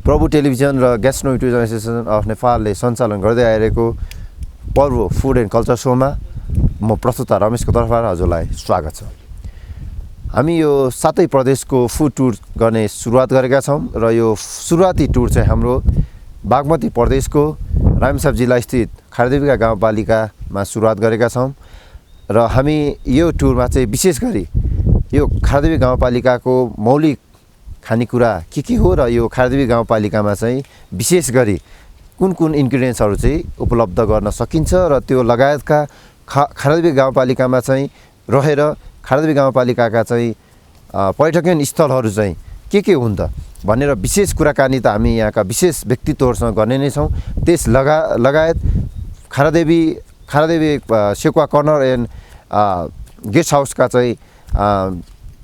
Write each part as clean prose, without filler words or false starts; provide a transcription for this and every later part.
प्रभु टेलिभिजन र gastronomy tourism association of नेपालले सञ्चालन गर्दै आइरहेको पर्व फुड एन्ड कल्चर शोमा म प्रस्तुता रमेशको तर्फबाट हजुरलाई स्वागत छ। हामी यो 7 प्रदेशको फुड टुर गर्ने सुरुवात गरेका छौँ र यो सुरुवाती टुर चाहिँ हाम्रो बागमती प्रदेशको रामेछाप जिल्ला स्थित खारदेवीका गाउँपालिकामा सुरुवात गरेका छौँ र हामी यो टुरमा चाहिँ विशेष गरी यो खारदेवी गाउँपालिकाको मौलिक खानेकुरा के हो र यो खारदेवी गाउँपालिकामा चाहिँ विशेष गरी कुन इन्ग्रिडियन्ट्सहरू चाहिँ उपलब्ध गर्न सकिन्छ र त्यो लगायतका खारदेवी गाउँपालिकामा चाहिँ रहेर खारदेवी गाउँपालिकाका चाहिँ पर्यटकीय स्थलहरू चाहिँ के हुन् त भनेर विशेष कुराकानी त हामी यहाँका विशेष व्यक्तित्वहरूसँग गर्ने नै छौँ। त्यस लगायत खारदेवी सेकुवा कर्नर एन्ड गेस्ट हाउसका चाहिँ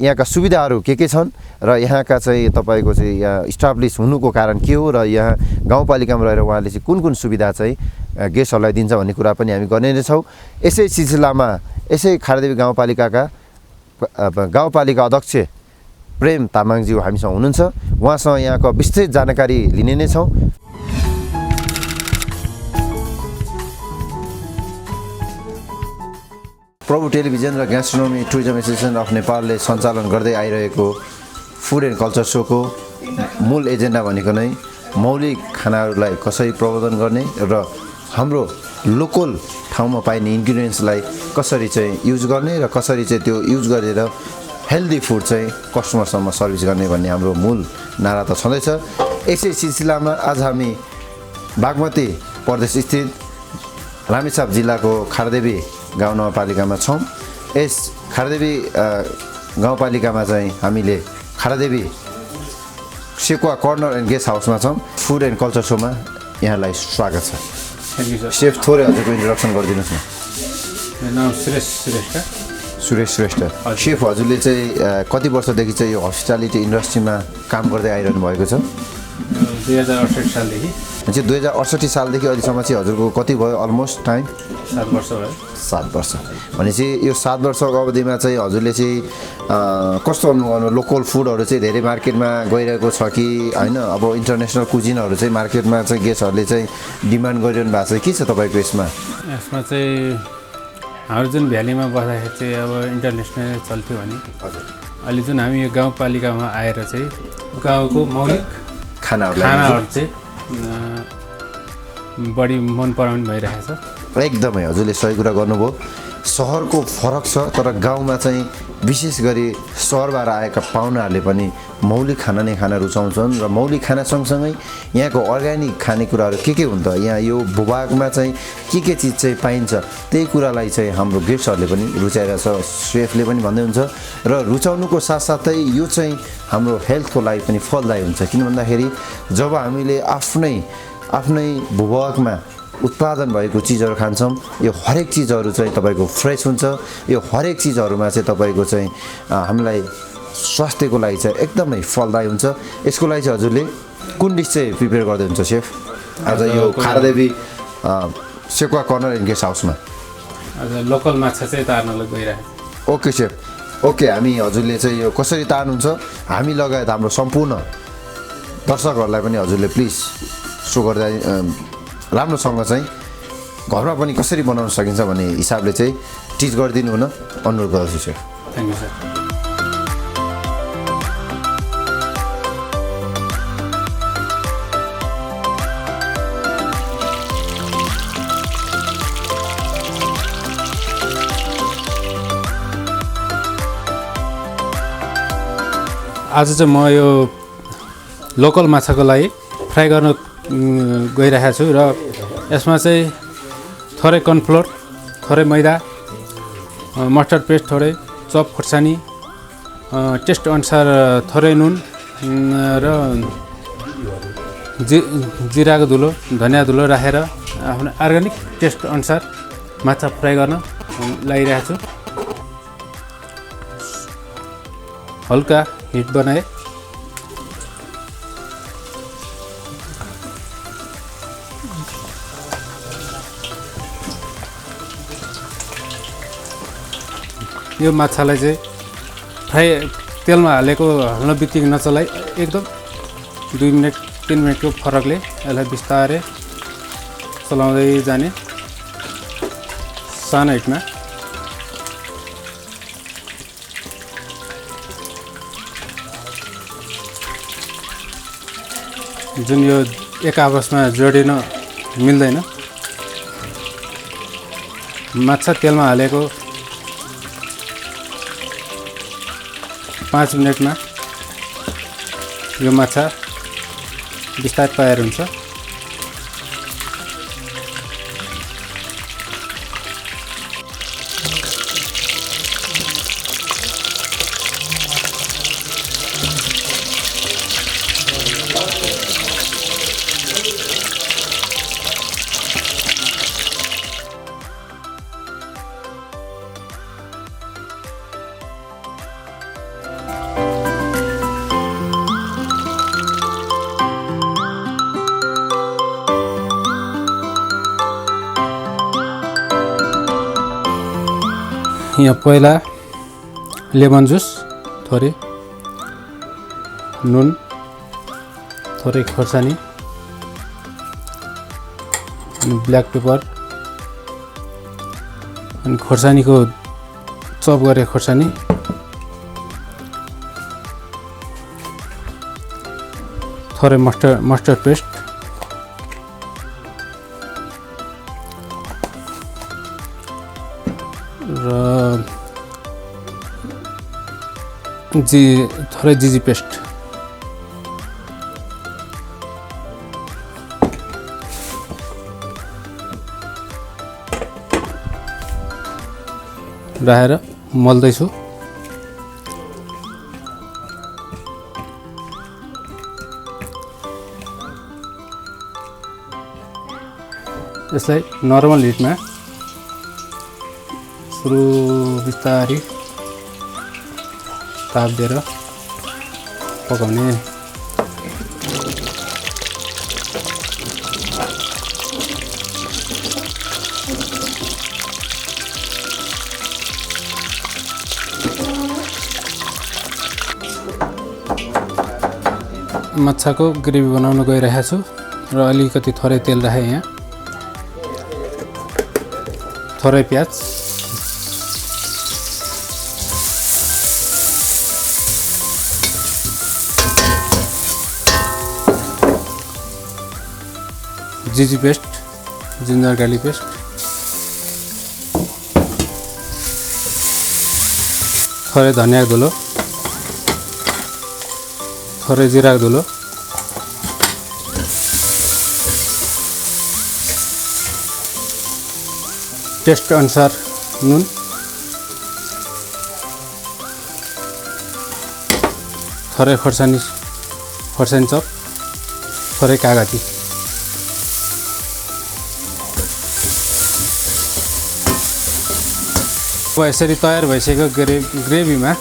यहाँका सुविधाहरू के छन् र यहाँका चाहिँ तपाईँको चाहिँ यहाँ इस्टाब्लिस हुनुको कारण के हो र यहाँ गाउँपालिकामा रहेर उहाँले चाहिँ कुन सुविधा चाहिँ गेस्टहरूलाई दिन्छ भन्ने कुरा पनि हामी गर्ने नै छौँ। यसै सिलसिलामा यसै खारदेवी गाउँपालिका अध्यक्ष प्रेम तामाङज्यू हामीसँग हुनुहुन्छ। उहाँसँग यहाँको विस्तृत जानकारी लिने नै छौँ। प्रभु टेलिभिजन र ग्यास्ट्रोनोमी टुरिज्म एसोसिएसन अफ नेपालले सञ्चालन गर्दै आइरहेको फुड एन्ड कल्चर शोको मूल एजेन्डा भनेको नै मौलिक खानाहरूलाई कसरी प्रवर्धन गर्ने र हाम्रो लोकल ठाउँमा पाइने इन्ग्रिडियन्ट्सलाई कसरी चाहिँ युज गर्ने र कसरी चाहिँ त्यो युज गरेर हेल्दी फुड चाहिँ कस्टमरसम्म सर्भिस गर्ने भन्ने हाम्रो मूल नारा त छँदैछ। यसै सिलसिलामा आज हामी बागमती प्रदेश स्थित रामेछाप जिल्लाको खारदेवी गाउँ नगरपालिकामा छौँ। यस खारदेवी गाउँपालिकामा चाहिँ हामीले खारदेवी सेकुवा कर्नर एन्ड गेस्ट हाउसमा छौँ। फुड एन्ड कल्चर शोमा यहाँलाई स्वागत छ। Thank you sir. सेफ थोरै हजुरको इन्ट्रोडक्सन गरिदिनुहोस् न। मेरो नाम सुरेश श्रेष्ठ। सेफ हजुरले चाहिँ कति वर्षदेखि चाहिँ यो हस्पिटालिटी इन्डस्ट्रीमा काम गर्दै आइरहनु भएको छ? 2068 सालदेखि। चाहिँ 2068 सालदेखि अहिलेसम्म चाहिँ हजुरको कति भयो अलमोस्ट टाइम? 7 वर्ष भयो। 7 वर्ष भनेपछि यो 7 वर्षको अवधिमा चाहिँ हजुरले चाहिँ कस्तो अनुभव? लोकल फुडहरू चाहिँ धेरै मार्केटमा गइरहेको छ कि होइन? अब इन्टरनेसनल कुजिनहरू चाहिँ मार्केटमा चाहिँ गेस्टहरूले चाहिँ डिमान्ड गरिरहनु भएको छ, के छ तपाईँको यसमा? यसमा चाहिँ हाम्रो जुन भ्यालीमा बस्दाखेरि चाहिँ अब इन्टरनेसनल चल्थ्यो भने अहिले जुन हामी यो गाउँपालिकामा आएर चाहिँ गाउँको मौलिक खानाहरू चाहिँ बढी मन पराउने भइरहेको छ। एकदमै हजुरले सही कुरा गर्नुभयो। सहरको फरक छ तर गाउँमा चाहिँ विशेष गरी सहरबाट आएका पाहुनाहरूले पनि मौलिक खाना नै खान रुचाउँछन् र मौलिक खाना सँगसँगै यहाँको अर्ग्यानिक खानेकुराहरू के हुन्छ, यहाँ यो भूभागमा चाहिँ के चिज चाहिँ पाइन्छ त्यही कुरालाई चाहिँ हाम्रो गेस्टहरूले पनि रुचाइरहेछ। सेफले पनि भन्दै हुन्छ र रुचाउनुको साथसाथै यो चाहिँ हाम्रो हेल्थको लागि पनि फलदायी हुन्छ। किन भन्दाखेरि जब हामीले आफ्नै भूभागमा उत्पादन भएको चिजहरू खान्छौँ, यो हरेक चिजहरू चाहिँ तपाईँको फ्रेस हुन्छ। यो हरेक चिजहरूमा चाहिँ तपाईँको चाहिँ हामीलाई स्वास्थ्यको लागि चाहिँ एकदमै फलदायी हुन्छ। यसको लागि चाहिँ हजुरले कुन डिस चाहिँ प्रिपेयर गर्दै हुन्छ सेफ आज यो खारदेवी सेकुवा कर्नर एन्ड गेस्ट हाउसमा? आज लोकल माछा चाहिँ तार्नलाई गइरहेको। Okay safe, okay. हामी हजुरले चाहिँ यो कसरी तार्नुहुन्छ हामी लगायत हाम्रो सम्पूर्ण दर्शकहरूलाई पनि हजुरले प्लिज सो गर्दा राम्रोसँग चाहिँ घरमा पनि कसरी बनाउन सकिन्छ भन्ने हिसाबले चाहिँ टिच गरिदिनु हुन अनुरोध गर्दछु सर। Thank you sir. आज चाहिँ म यो लोकल माछाको लागि फ्राई गर्न गइरहेको छु र यसमा चाहिँ थोरै कर्नफ्लोर, थोरै मैदा, मस्टर्ड पेस्ट थोरै, चप खोर्सानी, टेस्ट अनुसार थोरै नुन र जिराको धुलो, धनियाँ धुलो राखेर आफ्नो अर्ग्यानिक टेस्ट अनुसार माछा फ्राई गर्न लागिरहेको छु। हल्का हिट बनाए। यो माछालाई चाहिँ फ्राई तेलमा हालेको हाल्न बित्तिकै नचलाई एकदम 2 मिनट 3 मिनेटको फरकले यसलाई बिस्तारै चलाउँदै जाने सानो हिटमा। जुन यो एक आपसमा जोडिन मिल्दैन। माछा तेलमा हालेको 5 मिनेटमा यो माछा बिस्तारै तयार हुन्छ। यहाँ पहिला लेमन जुस, थोरै नुन, थोरै खोर्सानी अनि ब्ल्याक पेपर अनि खोर्सानीको चप गरे खोर्सानी, थोरै मस्टर्ड पेस्ट र थोरै जिजी पेस्ट। राखेर मल्दैछु। यसलाई नर्मल हिटमा सुरु बिस्तारै ताप दिएर पकाउने। माछाको ग्रेभी बनाउन गइरहेको छु र अलिकति थोरै तेल राखेँ यहाँ, थोरै प्याज, जिजी पेस्ट, जिन्जर गार्लिक पेस्ट, थोरै धनियाँ धुलो, थोरै जिरा धुलो, टेस्ट अनुसार नुन, थोरै खोर्सानी चप, थोरै कागती। अब यसरी तयार भइसकेको ग्रेभीमा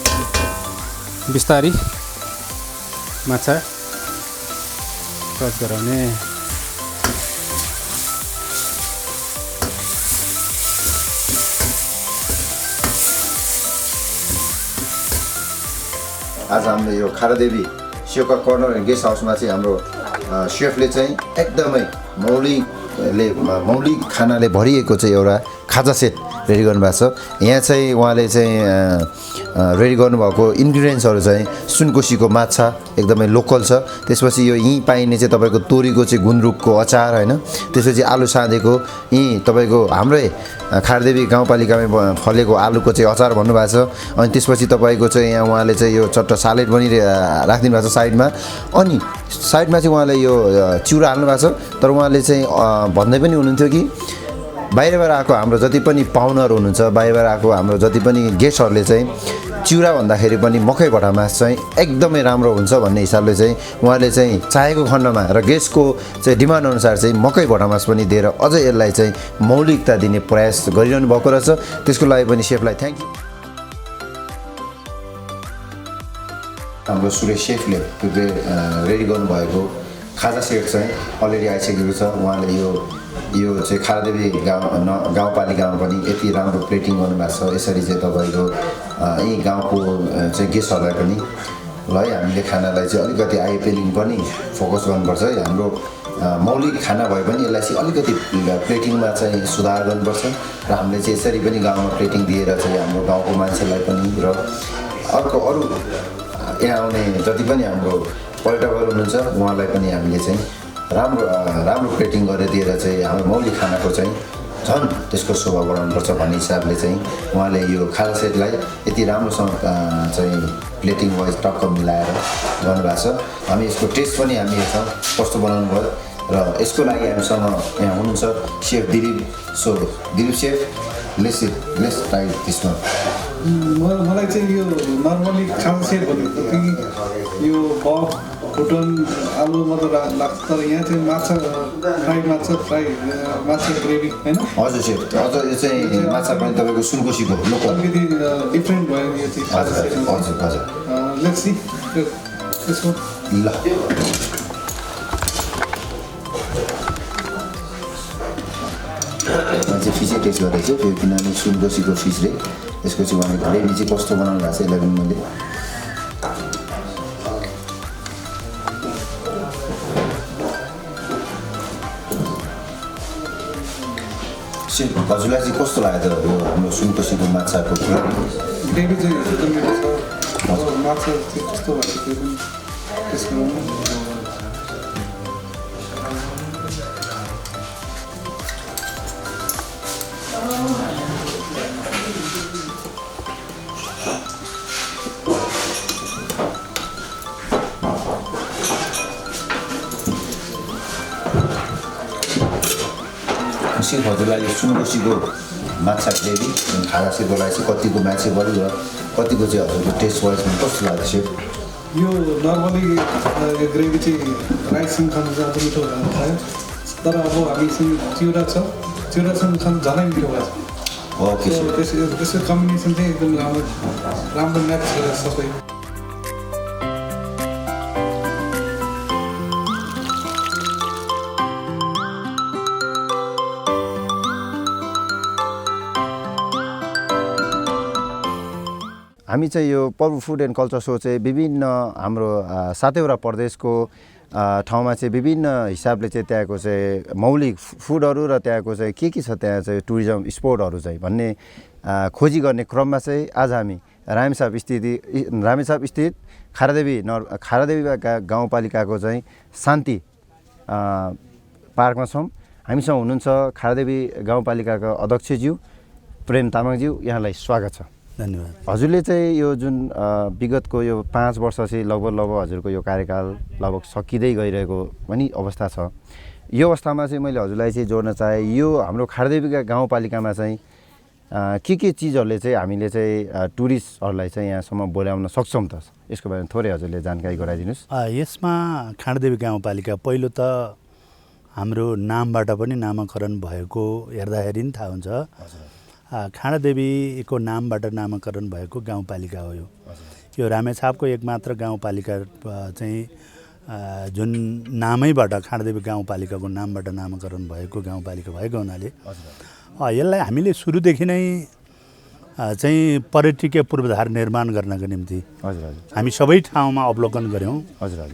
बिस्तारी माछा टच गराउने। आज हाम्रो यो खारादेवी सेउका कर्नर एन्ड गेस्ट हाउसमा चाहिँ हाम्रो सेफले चाहिँ एकदमै मौलिक खानाले भरिएको चाहिँ एउटा खाजा सेट रेडी गर्नुभएको छ। यहाँ चाहिँ उहाँले चाहिँ रेडी गर्नुभएको इन्ग्रिडियन्ट्सहरू चाहिँ सुनकोसीको माछा एकदमै लोकल छ। त्यसपछि यो यहीँ पाइने चाहिँ तपाईँको तोरीको चाहिँ गुन्द्रुकको अचार होइन, त्यसपछि आलु साँधेको यहीँ तपाईँको हाम्रै खारदेवी गाउँपालिकामै फलेको आलुको चाहिँ अचार भन्नुभएको छ। अनि त्यसपछि तपाईँको चाहिँ यहाँ उहाँले चाहिँ यो चट्ट सालेड पनि राखिदिनु भएको छ साइडमा। अनि साइडमा चाहिँ उहाँले यो चिउरा हाल्नु भएको छ। तर उहाँले चाहिँ भन्दै पनि हुनुहुन्थ्यो कि बाहिरबाट आएको हाम्रो जति पनि पाहुनाहरू हुनुहुन्छ, बाहिरबाट आएको हाम्रो जति पनि गेस्टहरूले चाहिँ चिउरा भन्दाखेरि पनि मकै भट्टा मास चाहिँ एकदमै राम्रो हुन्छ भन्ने हिसाबले चाहिँ उहाँले चाहिँ चाहेको खण्डमा र गेस्टको चाहिँ डिमान्ड अनुसार चाहिँ मकै भट्टा मास पनि दिएर अझै यसलाई चाहिँ मौलिकता दिने प्रयास गरिरहनु भएको रहेछ। त्यसको लागि पनि सेफलाई थ्याङ्क यू। हाम्रो सुरेश सेफले रेडी गर्नुभएको खाजा सेट चाहिँ अलरेडी आइसकेको छ। उहाँले यो चाहिँ खारदेवी गाउँपालिकामा पनि यति राम्रो प्लेटिङ गर्नुभएको छ। यसरी चाहिँ तपाईँको यही गाउँको चाहिँ गेस्टहरूलाई पनि हामीले खानालाई चाहिँ अलिकति आई पेलिङ पनि फोकस गर्नुपर्छ है। हाम्रो मौलिक खाना भए पनि यसलाई चाहिँ अलिकति प्लेटिङमा चाहिँ सुधार गर्नुपर्छ र हामीले चाहिँ यसरी पनि गाउँमा प्लेटिङ दिएर चाहिँ हाम्रो गाउँको मान्छेलाई पनि र अरू यहाँ आउने जति पनि हाम्रो पर्यटकहरू हुनुहुन्छ उहाँलाई पनि हामीले चाहिँ राम्रो प्लेटिङ गरेर दिएर चाहिँ हाम्रो मौलिक खानाको चाहिँ झन् त्यसको शोभा बढाउनुपर्छ भन्ने हिसाबले चाहिँ उहाँले यो खाजा सेटलाई यति राम्रोसँग चाहिँ प्लेटिङ वाइज टक्क मिलाएर गर्नुभएको छ। हामी यसको टेस्ट पनि हामी हेर्छौँ कस्तो बनाउनु भयो र यसको लागि हामीसँग यहाँ हुनुहुन्छ chef Dilip. So Dilip chef, let's try this one. मलाई चाहिँ यो नर्मली खाजा सेट भनेको यो बफ फुटन आलु मात्र लाग्छ, तर यहाँ चाहिँ माछा फ्राई माछा ग्रेभी होइन। हजुर सेफ, अझ यो चाहिँ माछा पनि तपाईँको सुनकोसीको लोकल अलिकति डिफ्रेन्ट भयो यो चाहिँ खाजा सेट। हजुर लेट्स सी त्यसको ल चाहिँ फिसै टेस्ट गरेको छु त्यो किनभने सुनकोसीको फिस रे। यसको चाहिँ उहाँले ग्रेभी चाहिँ कस्तो बनाउनु भएको छ यसलाई पनि मैले हजुरलाई चाहिँ कस्तो लाग्यो त यो हाम्रो सुनकोसीको माछाको ग्रेभी चाहिँ एकदम मिठो छ। माछा चाहिँ कस्तो भएको त्यो पनि त्यसको सिर्फ हजुरलाई सुनकोसीको माछा ग्रेभी खाजा सेटको लागि चाहिँ कतिको मान्छे बढी र कतिको चाहिँ हजुरको टेस्ट वाइज कस्तो लाग्छ सेफ? यो नर्मली यो ग्रेभी चाहिँ राइससँग खानु चाहिँ अझ मिठो हुन थाल्यो, तर अब हामीसँग चिउरासँग खानु झनै मिठो भएको छ। ओके त्यसको कम्बिनेसन चाहिँ एकदम राम्रो म्याच गरेर सबै। हामी चाहिँ यो पर्व फुड एन्ड कल्चर सो चाहिँ विभिन्न हाम्रो 7वटा प्रदेशको ठाउँमा चाहिँ विभिन्न हिसाबले चाहिँ त्यहाँको चाहिँ मौलिक फुडहरू र त्यहाँको चाहिँ के छ त्यहाँ चाहिँ टुरिज्म स्पोटहरू चाहिँ भन्ने खोजी गर्ने क्रममा चाहिँ आज हामी रामेछाप स्थित खारादेवी गाउँपालिकाको चाहिँ शान्ति पार्कमा छौँ। हामीसँग हुनुहुन्छ खारादेवी गाउँपालिकाका अध्यक्षज्यू प्रेम तामाङज्यू, यहाँलाई स्वागत छ। धन्यवाद। हजुरले चाहिँ यो जुन विगतको यो 5 वर्ष चाहिँ लगभग हजुरको यो कार्यकाल लगभग सकिँदै गइरहेको पनि अवस्था छ। यो अवस्थामा चाहिँ मैले हजुरलाई चाहिँ जोड्न चाहे यो हाम्रो खारदेवीका गाउँपालिकामा चाहिँ के चिजहरूले चाहिँ हामीले चाहिँ टुरिस्टहरूलाई चाहिँ यहाँसम्म बोलाउन सक्छौँ त, यसको बारेमा थोरै हजुरले जानकारी गराइदिनुहोस्। यसमा खारदेवी गाउँपालिका पहिलो त हाम्रो नामबाट पनि नामाकरण भएको हेर्दाखेरि नि थाहा हुन्छ। खाँडादेवीको नामबाट नामाकरण भएको गाउँपालिका हो यो रामेछापको एकमात्र गाउँपालिका चाहिँ जुन नामैबाट खाँडादेवी गाउँपालिकाको नामबाट नामाकरण भएको गाउँपालिका भएको हुनाले यसलाई हामीले सुरुदेखि नै चाहिँ पर्यटकीय पूर्वाधार निर्माण गर्नको निम्ति हामी सबै ठाउँमा अवलोकन गऱ्यौँ।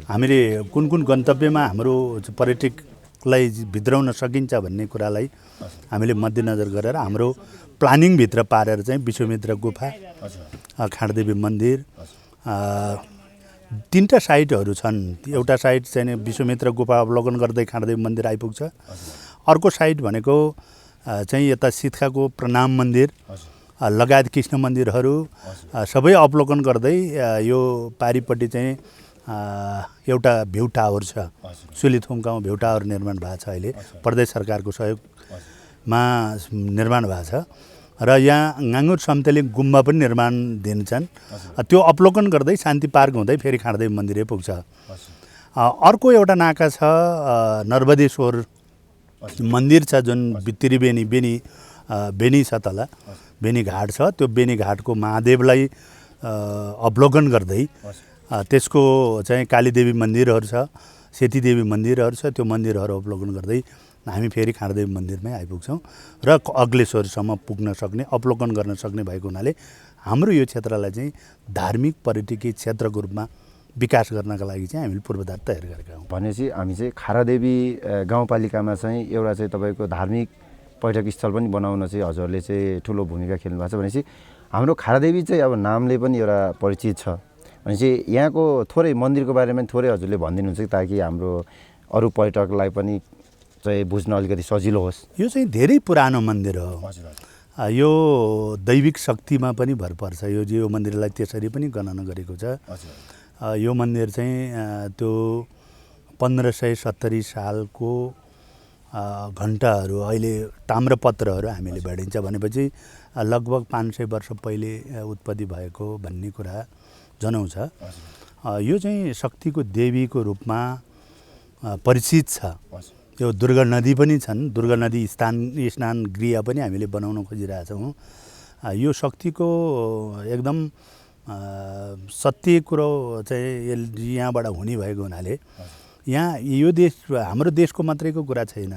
हामीले कुन गन्तव्यमा हाम्रो पर्यटकलाई भित्राउन सकिन्छ भन्ने कुरालाई हामीले मध्यनजर गरेर हाम्रो प्लानिङभित्र पारेर चाहिँ विश्वामित्र गुफा, खाँडादेवी मन्दिर, 3टा साइटहरू छन्। एउटा साइट चाहिँ विश्वामित्र गुफा अवलोकन गर्दै खाँडादेवी मन्दिर आइपुग्छ। अर्को साइट भनेको चाहिँ यता सितखाको प्रणाम मन्दिर लगायत कृष्ण मन्दिरहरू सबै अवलोकन गर्दै यो पारिपट्टि चाहिँ एउटा भ्यू टावर छ, सुलिथुम गाउँ भ्यू टावर निर्माण भएको छ। अहिले प्रदेश सरकारको सहयोगमा निर्माण भएको छ र यहाँ गाङ्गुर समतली गुम्बा पनि निर्माण दिन्छन्। त्यो अवलोकन गर्दै शान्ति पार्क हुँदै फेरि खाँडादेवी मन्दिरै पुग्छ। अर्को एउटा नाका छ नर्बदेश्वर मन्दिर छ, जुन त्रिवेणी बेनी छ, तल बेनी घाट छ। त्यो बेनी घाटको महादेवलाई अवलोकन गर्दै त्यसको चाहिँ कालीदेवी मन्दिरहरू छ, सेतीदेवी मन्दिरहरू छ, त्यो मन्दिरहरू अवलोकन गर्दै हामी फेरि खाँडादेवी मन्दिरमै आइपुग्छौँ र अग्लेश्वरसम्म पुग्न सक्ने अवलोकन गर्न सक्ने भएको हुनाले हाम्रो यो क्षेत्रलाई चाहिँ धार्मिक पर्यटकीय क्षेत्रको रूपमा विकास गर्नका लागि चाहिँ हामीले पूर्वाधार तयार गरेका हौँ। भनेपछि हामी चाहिँ खारादेवी गाउँपालिकामा चाहिँ एउटा चाहिँ तपाईँको धार्मिक पर्यटक स्थल पनि बनाउन चाहिँ हजुरले चाहिँ ठुलो भूमिका खेल्नु भएको छ। भनेपछि हाम्रो खारादेवी चाहिँ अब नामले पनि एउटा परिचित छ। भनेपछि यहाँको थोरै मन्दिरको बारेमा थोरै हजुरले भनिदिनुहुन्छ ताकि हाम्रो अरू पर्यटकलाई पनि चाहिँ बुझ्न अलिकति सजिलो होस्। यो चाहिँ धेरै पुरानो मन्दिर हो। यो दैविक शक्तिमा पनि भर पर्छ। यो मन्दिरलाई त्यसरी पनि गणना गरेको छ। यो मन्दिर चाहिँ त्यो 1570 सालको घण्टाहरू अहिले ताम्रपत्रहरू हामीले भेटिन्छ भनेपछि लगभग 500 वर्ष पहिले उत्पत्ति भएको भन्ने कुरा जनाउँछ। यो चाहिँ शक्तिको देवीको रूपमा परिचित छ। यो दुर्गा नदी पनि छन्। दुर्गा नदी स्नान गृह पनि हामीले बनाउन खोजिरहेछौँ। यो शक्तिको एकदम सत्य कुरो चाहिँ यहाँबाट हुने भएको हुनाले यहाँ यो देश हाम्रो देशको मात्रैको कुरा छैन।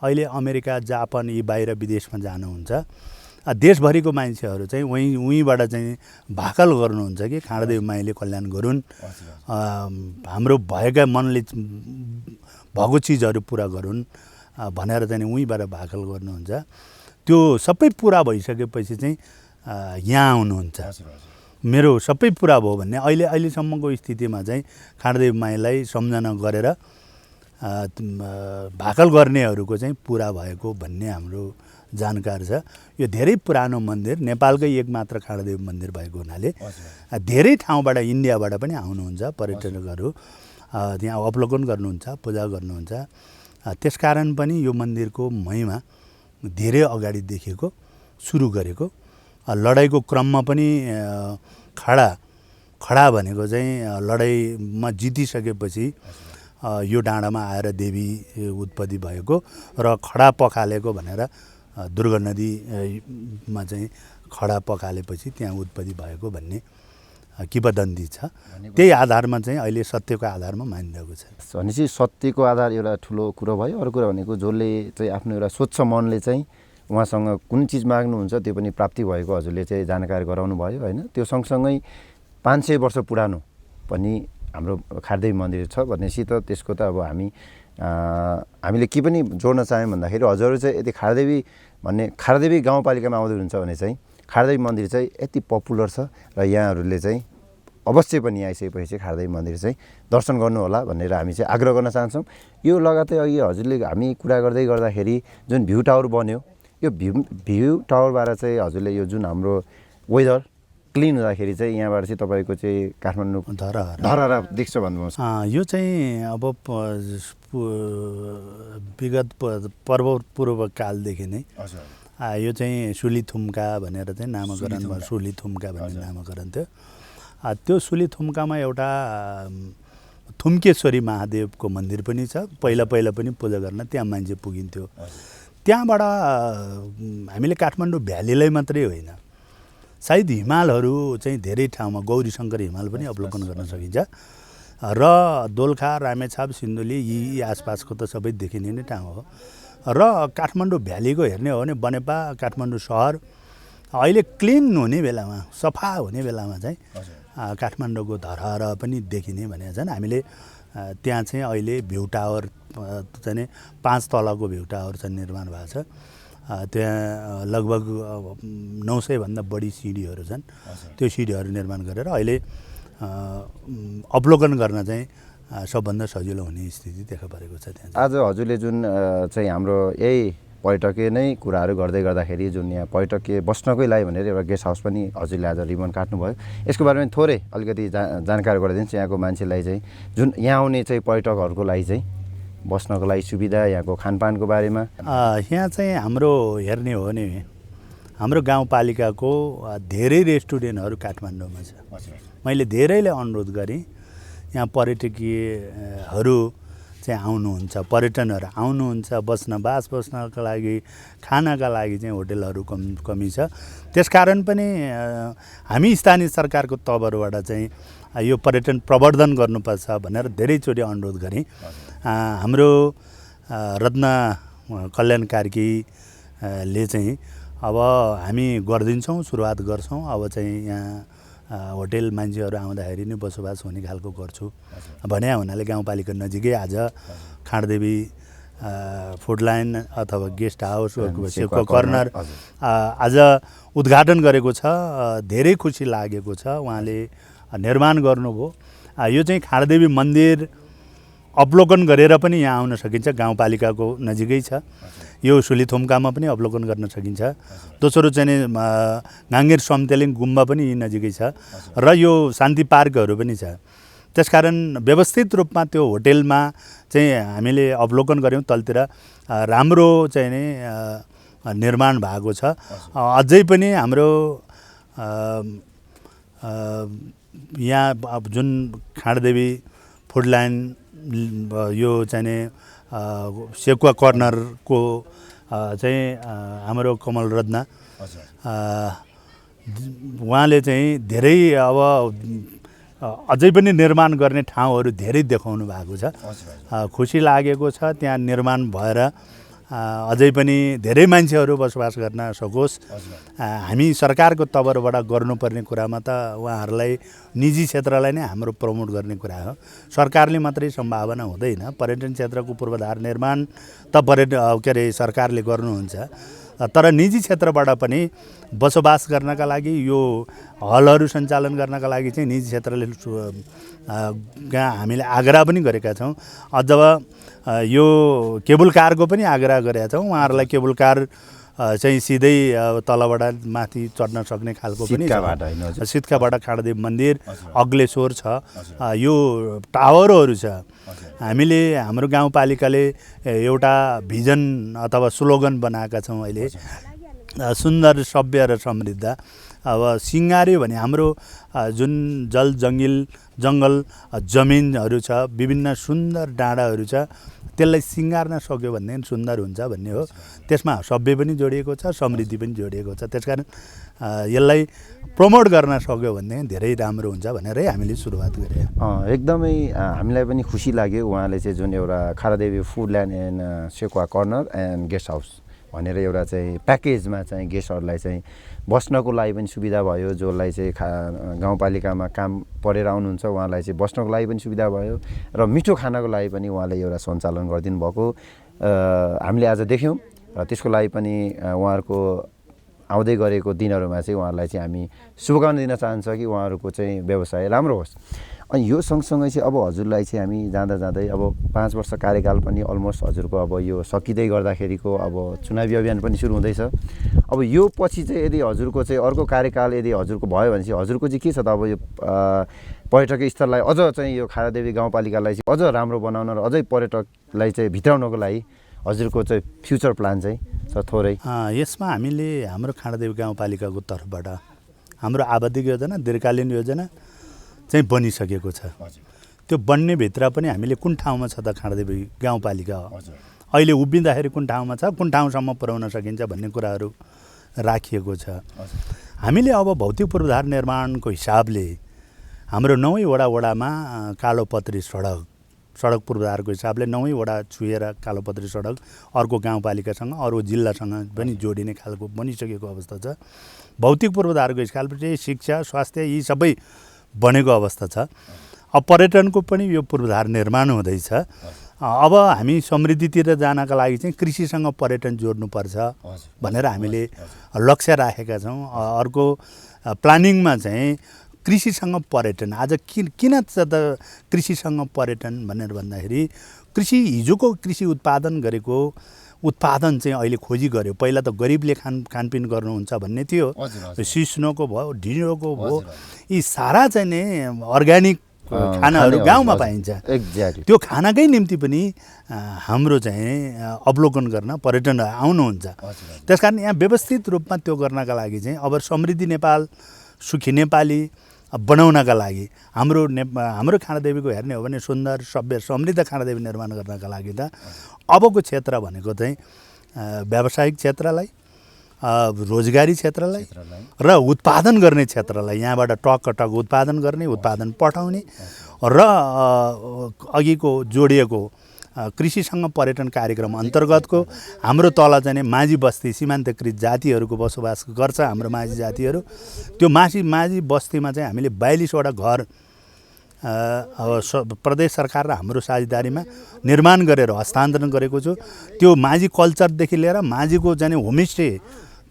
अहिले अमेरिका जापान यी बाहिर विदेशमा जानुहुन्छ। देशभरिको मान्छेहरू चाहिँ उहीँबाट चाहिँ भाकल गर्नुहुन्छ कि खाँडदेवी माईले कल्याण गरून्, हाम्रो भएका मनले भएको चिजहरू पुरा गरून् भनेर चाहिँ उहीँबाट भाकल गर्नुहुन्छ। त्यो सबै पुरा भइसकेपछि चाहिँ यहाँ आउनुहुन्छ। मेरो सबै पुरा भयो भन्ने अहिलेसम्मको स्थितिमा चाहिँ खाँडदेवी माईलाई सम्झना गरेर भाकल गर्नेहरूको चाहिँ पुरा भएको भन्ने हाम्रो जानकार छ। यो धेरै पुरानो मन्दिर नेपालकै एकमात्र खाँडदेवी मन्दिर भएको हुनाले धेरै ठाउँबाट इन्डियाबाट पनि आउनुहुन्छ पर्यटकहरू, त्यहाँ अवलोकन गर्नुहुन्छ, पूजा गर्नुहुन्छ। त्यसकारण पनि यो मन्दिरको महिमा धेरै अगाडिदेखिको सुरु गरेको। लडाइँको क्रममा पनि खडा भनेको चाहिँ लडाइँमा जितिसकेपछि यो डाँडामा आएर देवी उत्पत्ति भएको र खडा पखालेको भनेर दुर्गा नदीमा चाहिँ खडा पखालेपछि त्यहाँ उत्पत्ति भएको भन्ने किंवदन्ती छ। त्यही आधारमा चाहिँ अहिले सत्यको आधारमा मानिरहेको छ। भनेपछि सत्यको आधार एउटा ठुलो कुरो भयो। अर्को कुरा भनेको जसले चाहिँ आफ्नो एउटा स्वच्छ मनले चाहिँ उहाँसँग कुन चिज माग्नुहुन्छ त्यो पनि प्राप्ति भएको हजुरले चाहिँ जानकारी गराउनु भयो होइन। त्यो सँगसँगै 500 वर्ष पुरानो पनि हाम्रो खारदेवी मन्दिर छ भनेपछि त त्यसको त अब हामीले के पनि जोड्न चाह्यौँ भन्दाखेरि हजुरहरू चाहिँ यदि खारदेवी गाउँपालिकामा आउँदै हुनुहुन्छ भने चाहिँ खारदेवी मन्दिर चाहिँ यति पपुलर छ र यहाँहरूले चाहिँ अवश्य पनि यहाँ आइसकेपछि चाहिँ खारदेवी मन्दिर चाहिँ दर्शन गर्नु होला भनेर हामी चाहिँ आग्रह गर्न चाहन्छौँ। यो लगातार अघि हजुरले हामी कुरा गर्दै गर्दाखेरि जुन भ्यू टावर बन्यो, यो भ्यू टावरबाट चाहिँ हजुरले यो जुन हाम्रो वेदर क्लिन हुँदाखेरि चाहिँ यहाँबाट चाहिँ तपाईँको चाहिँ काठमाडौँ धरहरा देख्छ भन्नुहोस्। यो चाहिँ अब विगत पूर्व कालदेखि नै यो चाहिँ सुलीथुम्का भनेर चाहिँ नामकरण भयो। सुलीथुम्का भन्ने नामकरण थियो। त्यो सुलीथुम्कामा एउटा थुम्केश्वरी महादेवको मन्दिर पनि छ। पहिला पनि पूजा गर्न त्यहाँ मान्छे पुगिन्थ्यो। त्यहाँबाट हामीले काठमाडौँ भ्यालीलाई मात्रै होइन, सायद हिमालहरू चाहिँ धेरै ठाउँमा गौरीशङ्कर हिमाल पनि अवलोकन गर्न सकिन्छ। र दोलखा, रामेछाप, सिन्धुली यी आसपासको त सबै देखिने नै ठाउँ हो। र काठमाडौँ भ्यालीको हेर्ने हो भने बनेपा काठमाडौँ सहर अहिले क्लिन हुने बेलामा, सफा हुने बेलामा चाहिँ काठमाडौँको धरहरा पनि देखिने भनेका छन्। हामीले त्यहाँ चाहिँ अहिले भ्यू टावर चाहिँ 5 तलाको भ्यू टावर चाहिँ निर्माण भएको छ। त्यहाँ लगभग 900 भन्दा बढी सिँढीहरू छन्। त्यो सिँढीहरू निर्माण गरेर अहिले अवलोकन गर्न चाहिँ सबभन्दा सजिलो हुने स्थिति देखा परेको छ त्यहाँ। आज हजुरले जुन चाहिँ हाम्रो यही पर्यटकीय नै कुराहरू गर्दै गर्दाखेरि जुन यहाँ पर्यटकीय बस्नकै लागि भनेर एउटा गेस्ट हाउस पनि हजुरले आज रिबन काट्नुभयो। यसको बारेमा थोरै अलिकति जानकारी गराइदिनुहोस् यहाँको मान्छेलाई चाहिँ, जुन यहाँ आउने चाहिँ पर्यटकहरूको लागि चाहिँ बस्नको लागि सुविधा, यहाँको खानपानको बारेमा। यहाँ चाहिँ हाम्रो हेर्ने हो भने हाम्रो गाउँपालिकाको धेरै रेस्टुरेन्टहरू काठमाडौँमा छ। मैले धेरैले अनुरोध गरेँ यहाँ पर्यटकीयहरू चाहिँ आउनुहुन्छ, पर्यटनहरू आउनुहुन्छ, बस्नका लागि, खानाका लागि चाहिँ होटलहरू कमी छ। त्यसकारण पनि हामी स्थानीय सरकारको तर्फबाट चाहिँ यो पर्यटन प्रवर्धन गर्नुपर्छ भनेर धेरैचोटि अनुरोध गरेँ। हाम्रो रत्न कल्याण कार्कीले चाहिँ अब हामी गरिदिन्छौँ, सुरुवात गर्छौँ। अब चाहिँ यहाँ होटेल मान्छेहरू आउँदाखेरि नै बसोबास हुने खालको गर्छु भने हुनाले गाउँपालिका नजिकै आज खाँडदेवी फुड लाइन अथवा गेस्ट हाउस सेक्वा कर्नर आज उद्घाटन गरेको छ। धेरै खुसी लागेको छ, उहाँले निर्माण गर्नुभयो। यो चाहिँ खाँडदेवी मन्दिर अवलोकन गरेर पनि यहाँ आउन सकिन्छ, गाउँपालिकाको नजिकै छ। यो सुलिथोमकामा पनि अवलोकन गर्न सकिन्छ। दोस्रो चाहिँ गाङ्गेर समतेलिङ गुम्बा पनि यही नजिकै छ र यो शान्ति पार्कहरू पनि छ। त्यसकारण व्यवस्थित रूपमा त्यो होटेलमा चाहिँ हामीले अवलोकन गऱ्यौँ, तलतिर राम्रो चाहिँ नि निर्माण भएको छ। अझै पनि हाम्रो यहाँ जुन खाँडदेवी फुड लाइन यो चाहिँ नि सेक्वा कर्नरको चाहिँ हाम्रो कमल रत्न उहाँले चाहिँ धेरै अब अझै पनि निर्माण गर्ने ठाउँहरू धेरै देखाउनु भएको छ। खुसी लागेको छ त्यहाँ निर्माण भएर अझै पनि धेरै मान्छेहरू बसोबास गर्न सकोस्। हामी सरकारको तर्फबाट गर्नुपर्ने कुरामा त उहाँहरूलाई निजी क्षेत्रलाई नै हाम्रो प्रमोट गर्ने कुरा हो। सरकारले मात्रै सम्भावना हुँदैन, पर्यटन क्षेत्रको पूर्वाधार निर्माण त सरकारले गर्नुहुन्छ, तर निजी क्षेत्रबाट पनि बसोबास गर्नका लागि यो हलहरू सञ्चालन गर्नका लागि चाहिँ निजी क्षेत्रले हामीले आग्रह पनि गरेका छौँ। अझ यो केबल कारको पनि आग्रह गरेका छौँ। उहाँहरूलाई केबल कार चाहिँ सिधै तलबाट माथि चढ्न सक्ने खालको पनि सित्काबाट खाँडदेवी मन्दिर अग्लेश्वर छ, यो टावरहरू छ। हामीले हाम्रो गाउँपालिकाले एउटा भिजन अथवा स्लोगन बनाएका छौँ अहिले, सुन्दर सभ्य र समृद्ध। अब सिँगार्यो भने हाम्रो जुन जङ्गल जमिनहरू छ, विभिन्न सुन्दर डाँडाहरू छ, त्यसलाई सिँगार्न सक्यो भने सुन्दर हुन्छ भन्ने हो। त्यसमा सभ्य पनि जोडिएको छ, समृद्धि पनि जोडिएको छ। त्यसकारण यसलाई प्रमोट गर्न सक्यो भने धेरै राम्रो हुन्छ भनेरै हामीले सुरुवात गरे। एकदमै हामीलाई पनि खुसी लाग्यो उहाँले चाहिँ जुन एउटा Khanddevi food land and Sekuwa corner and guest house भनेर एउटा चाहिँ प्याकेजमा चाहिँ गेस्टहरूलाई चाहिँ बस्नको लागि पनि सुविधा भयो। जसलाई चाहिँ गाउँपालिकामा काम परेर आउनुहुन्छ उहाँलाई चाहिँ बस्नको लागि पनि सुविधा भयो र मिठो खानको लागि पनि उहाँले एउटा सञ्चालन गरिदिनु भएको हामीले आज देख्यौँ। र त्यसको लागि पनि उहाँहरूको आउँदै गरेको दिनहरूमा चाहिँ उहाँहरूलाई चाहिँ हामी शुभकामना दिन चाहन्छ कि उहाँहरूको चाहिँ व्यवसाय राम्रो होस्। अनि यो सँगसँगै चाहिँ अब हजुरलाई चाहिँ हामी जाँदा जाँदै अब 5 वर्ष कार्यकाल पनि अलमोस्ट हजुरको अब यो सकिँदै गर्दाखेरिको अब चुनावी अभियान पनि सुरु हुँदैछ। अब यो पछि चाहिँ यदि हजुरको चाहिँ अर्को कार्यकाल यदि हजुरको भयो भने चाहिँ हजुरको चाहिँ के छ त अब यो पर्यटकीय स्थललाई अझ चाहिँ यो खाँडदेवी गाउँपालिकालाई चाहिँ अझ राम्रो बनाउन र अझै पर्यटकलाई चाहिँ भित्राउनको लागि हजुरको चाहिँ फ्युचर प्लान चाहिँ छ थोरै? यसमा हामीले हाम्रो खाँडदेवी गाउँपालिकाको तर्फबाट हाम्रो आवधिक योजना दीर्घकालीन योजना चाहिँ बनिसकेको छ। त्यो बन्ने भित्र पनि हामीले कुन ठाउँमा छ त खाँडदेवी गाउँपालिका हो, अहिले उभिँदाखेरि कुन ठाउँमा छ, कुन ठाउँसम्म पुर्याउन सकिन्छ भन्ने कुराहरू राखिएको छ। हामीले अब भौतिक पूर्वाधार निर्माणको हिसाबले हाम्रो 9 वडामा कालोपत्री सडक पूर्वाधारको हिसाबले 9 वडा छुएर कालोपत्री सडक अर्को गाउँपालिकासँग अरू जिल्लासँग पनि जोडिने खालको बनिसकेको अवस्था छ। भौतिक पूर्वाधारको हिसाबले शिक्षा, स्वास्थ्य यी सबै बनेको अवस्था छ। अब पर्यटनको पनि यो पूर्वाधार निर्माण हुँदैछ। अब हामी समृद्धितिर जानका लागि चाहिँ कृषिसँग पर्यटन जोड्नुपर्छ भनेर हामीले लक्ष्य राखेका छौँ। अर्को प्लानिङमा चाहिँ कृषिसँग पर्यटन आज किन त कृषिसँग पर्यटन भनेर भन्दाखेरि हिजोको कृषि उत्पादन गरेको उत्पादन चाहिँ अहिले खोजी गर्यो। पहिला त गरिबले खानपिन गर्नुहुन्छ भन्ने थियो, सिस्नोको भयो, ढिँडोको भयो, यी सारा चाहिँ नि अर्ग्यानिक खानाहरू गाउँमा पाइन्छ। त्यो खानाकै निम्ति पनि हाम्रो चाहिँ अवलोकन गर्न पर्यटन आउनुहुन्छ। त्यसकारण यहाँ व्यवस्थित रूपमा त्यो गर्नका लागि चाहिँ अब समृद्धि नेपाल, सुखी नेपाली बनाउनका लागि हाम्रो खाँडदेवीको हेर्ने हो भने सुन्दर सभ्य समृद्ध खाँडदेवी निर्माण गर्नका लागि त अबको क्षेत्र भनेको चाहिँ व्यावसायिक क्षेत्रलाई, रोजगारी क्षेत्रलाई र उत्पादन गर्ने क्षेत्रलाई यहाँबाट टक उत्पादन गर्ने, उत्पादन पठाउने र अघिको जोडिएको कृषिसँग पर्यटन कार्यक्रम अन्तर्गतको हाम्रो तल चाहिँ माझी बस्ती सीमान्तकृत जातिहरूको बसोबास गर्छ हाम्रो माझी जातिहरू। त्यो माझी बस्तीमा चाहिँ हामीले 42वटा घर अब प्रदेश सरकार र हाम्रो साझेदारीमा निर्माण गरेर हस्तान्तरण गरेको छु। त्यो माझी कल्चरदेखि लिएर माझीको चाहिँ होमस्टे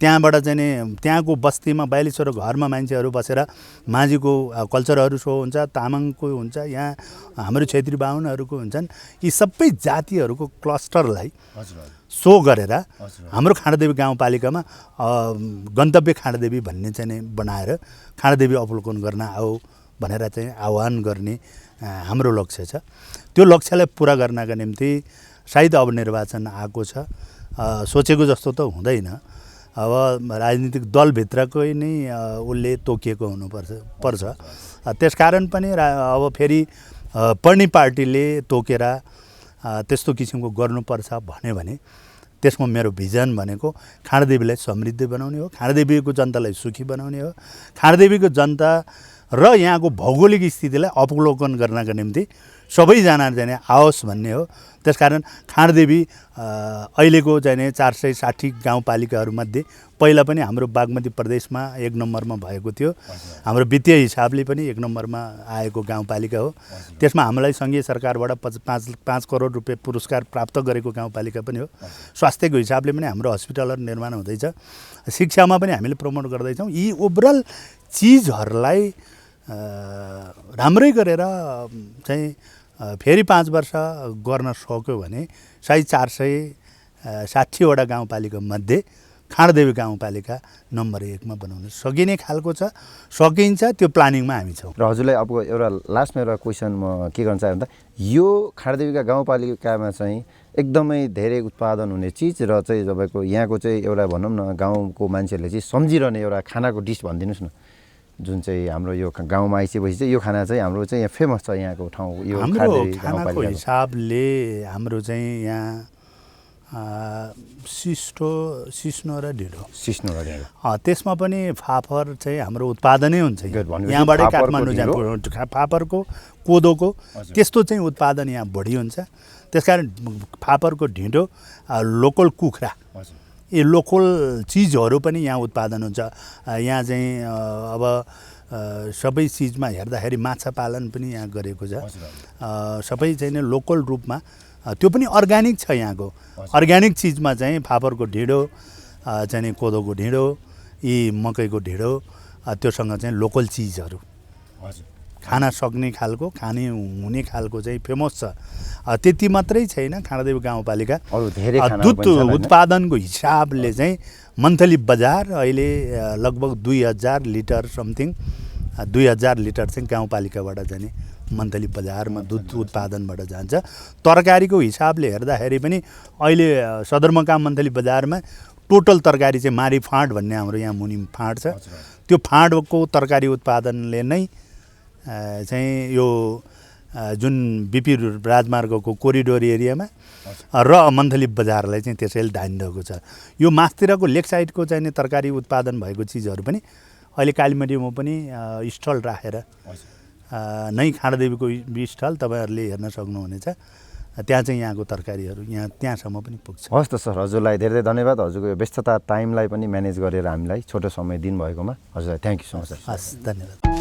त्यहाँबाट चाहिँ त्यहाँको बस्तीमा 42वटा घरमा मान्छेहरू बसेर माझीको कल्चरहरू सो हुन्छ, तामाङको हुन्छ, यहाँ हाम्रो क्षेत्री बाहुनहरूको हुन्छन्। यी सबै जातिहरूको क्लस्टरलाई सो गरेर हाम्रो खाँडादेवी गाउँपालिकामा गन्तव्य खाँडादेवी भन्ने चाहिँ बनाएर खाँडादेवी अवलोकन गर्न आऊ भनेर चाहिँ आह्वान गर्ने हाम्रो लक्ष्य छ। त्यो लक्ष्यलाई पुरा गर्नका निम्ति सायद अब निर्वाचन आएको छ। सोचेको जस्तो त हुँदैन। अब राजनीतिक दलभित्रकै नै उसले तोकिएको पर्छ। त्यसकारण पनि अब फेरि पढ्ने पार्टीले तोकेर त्यस्तो किसिमको गर्नुपर्छ भन्यो भने त्यसमा मेरो भिजन भनेको खाँडादेवीलाई समृद्ध बनाउने हो, खाँडादेवीको जनतालाई सुखी बनाउने हो, खाँडादेवीको जनता र यहाँको भौगोलिक स्थितिलाई अवलोकन गर्नका निम्ति सबैजना चाहिँ आओस् भन्ने हो। त्यसकारण खाँडादेवी अहिलेको चाहिँ 460 गाउँपालिकाहरूमध्ये पहिला पनि हाम्रो बागमती प्रदेशमा 1 नम्बरमा भएको थियो। हाम्रो वित्तीय हिसाबले पनि 1 नम्बरमा आएको गाउँपालिका हो। त्यसमा हामीलाई सङ्घीय सरकारबाट 5 करोड रुपियाँ पुरस्कार प्राप्त गरेको गाउँपालिका पनि हो। स्वास्थ्यको हिसाबले पनि हाम्रो हस्पिटलहरू निर्माण हुँदैछ। शिक्षामा पनि हामीले प्रमोट गर्दैछौँ। यी ओभरअल चिजहरूलाई राम्रै गरेर चाहिँ फेरि 5 वर्ष गर्न सक्यो भने सायद 460वटा गाउँपालिकामध्ये खाँडादेवी गाउँपालिका नम्बर 1मा बनाउन सकिने खालको छ, सकिन्छ। त्यो प्लानिङमा हामी छौँ। र हजुरलाई अब एउटा लास्टमा एउटा क्वेसन म के गर्न चाहे भन्दा यो खाँडादेवीका गाउँपालिकामा चाहिँ एकदमै धेरै उत्पादन हुने चिज र चाहिँ तपाईँको यहाँको चाहिँ एउटा भनौँ न गाउँको मान्छेहरूले चाहिँ सम्झिरहने एउटा खानाको डिस भनिदिनुहोस् न, जुन चाहिँ हाम्रो यो गाउँमा आइसकेपछि चाहिँ यो खाना चाहिँ हाम्रो चाहिँ यहाँ फेमस छ यहाँको ठाउँ। यो हाम्रो खानाको हिसाबले हाम्रो चाहिँ यहाँ सिस्नो र ढिँडो त्यसमा पनि फापर चाहिँ हाम्रो उत्पादनै हुन्छ। यहाँबाटै काठमाडौँ जान्छ फापरको कोदोको त्यस्तो चाहिँ उत्पादन यहाँ बढी हुन्छ। त्यसकारण फापरको ढिँडो, लोकल कुखुरा, यी लोकल चिजहरू पनि यहाँ उत्पादन हुन्छ। यहाँ चाहिँ अब सबै चिजमा हेर्दाखेरि माछा पालन पनि यहाँ गरेको छ। सबै चाहिँ लोकल रूपमा त्यो पनि अर्ग्यानिक छ। यहाँको अर्ग्यानिक चिजमा चाहिँ फापरको ढिँडो चाहिँ कोदोको ढिँडो, यी मकैको ढिँडो, त्योसँग चाहिँ लोकल चिजहरू खान सक्ने खालको, खाने हुने खालको चाहिँ फेमस छ। त्यति मात्रै छैन, खाँडादेवी गाउँपालिका दुध उत्पादनको हिसाबले चाहिँ मन्थली बजार अहिले लगभग 2000 लिटर समथिङ 2000 लिटर चाहिँ गाउँपालिकाबाट जाने मन्थली बजारमा दुध उत्पादनबाट जान्छ। तरकारीको हिसाबले हेर्दाखेरि पनि अहिले सदरमुकाम मन्थली बजारमा टोटल तरकारी चाहिँ मारी फाँट भन्ने हाम्रो यहाँ मुनि फाँट छ। त्यो फाँटको तरकारी उत्पादनले नै चाहिँ यो जुन बिपी राजमार्गको कोरिडोर एरियामा र मन्थली बजारलाई चाहिँ त्यसैले धानिरहेको छ। यो मास्तिरको लेक साइडको चाहिँ तरकारी उत्पादन भएको चिजहरू पनि अहिले कालीमण्डीमा पनि स्टल राखेर नै खाँडादेवीको स्टल तपाईँहरूले हेर्न सक्नुहुनेछ। त्यहाँ चाहिँ यहाँको तरकारीहरू यहाँ त्यहाँसम्म पनि पुग्छ। हस् त सर, हजुरलाई धेरै धेरै धन्यवाद। हजुरको यो व्यस्तता टाइमलाई पनि म्यानेज गरेर हामीलाई छोटो समय दिनुभएकोमा हजुरलाई थ्याङ्क यू सो मच। हस्, धन्यवाद।